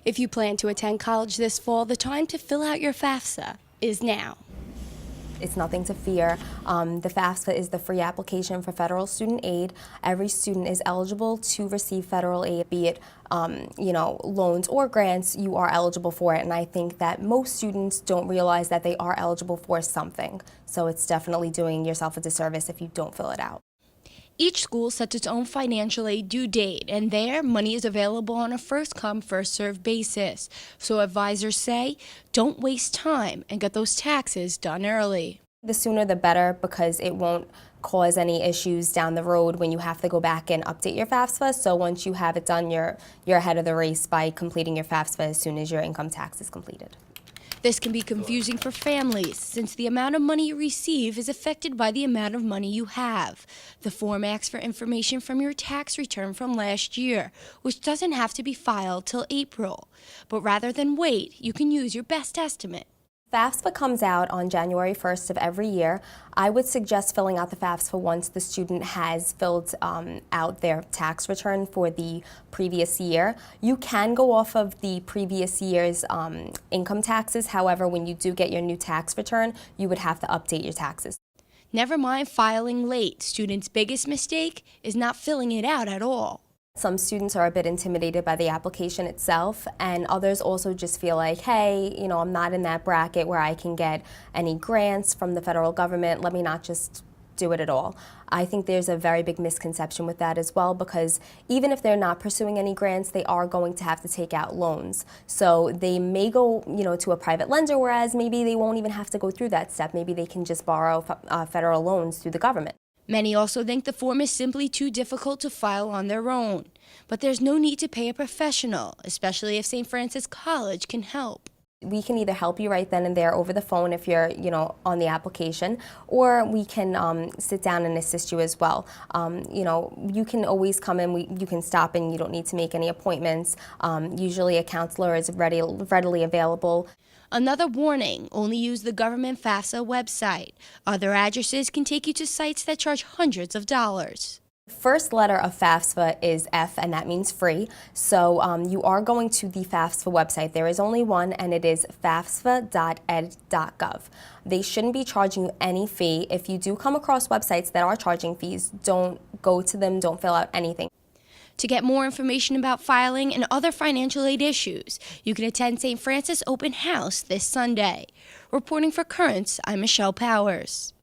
If you plan to attend college this fall, the time to fill out your FAFSA is now. It's nothing to fear. The FAFSA is the free application for federal student aid. Every student is eligible to receive federal aid, be it loans or grants. You are eligible for it, and I think that most students don't realize that they are eligible for something. So it's definitely doing yourself a disservice if you don't fill it out. Each school sets its own financial aid due date, and there, money is available on a first-come, first-served basis. So advisors say, don't waste time and get those taxes done early. The sooner the better, because it won't cause any issues down the road when you have to go back and update your FAFSA. So once you have it done, you're ahead of the race by completing your FAFSA as soon as your income tax is completed. This can be confusing for families, since the amount of money you receive is affected by the amount of money you have. The form asks for information from your tax return from last year, which doesn't have to be filed till April. But rather than wait, you can use your best estimate. FAFSA comes out on January 1st of every year. I would suggest filling out the FAFSA once the student has filled out their tax return for the previous year. You can go off of the previous year's income taxes. However, when you do get your new tax return, you would have to update your taxes. Never mind filing late. Students' biggest mistake is not filling it out at all. Some students are a bit intimidated by the application itself, and others also just feel like, hey, I'm not in that bracket where I can get any grants from the federal government. Let me not just do it at all. I think there's a very big misconception with that as well, because even if they're not pursuing any grants, they are going to have to take out loans. So they may go, to a private lender, whereas maybe they won't even have to go through that step. Maybe they can just borrow federal loans through the government. Many also think the form is simply too difficult to file on their own. But there's no need to pay a professional, especially if St. Francis College can help. We can either help you right then and there over the phone if you're, on the application, or we can sit down and assist you as well. You can always come in, you can stop in, you don't need to make any appointments. Usually a counselor is readily available. Another warning, only use the government FAFSA website. Other addresses can take you to sites that charge hundreds of dollars. The first letter of FAFSA is F, and that means free. So you are going to the FAFSA website. There is only one, and it is fafsa.ed.gov. They shouldn't be charging you any fee. If you do come across websites that are charging fees, don't go to them, don't fill out anything. To get more information about filing and other financial aid issues, you can attend St. Francis Open House this Sunday. Reporting for Currents, I'm Michelle Powers.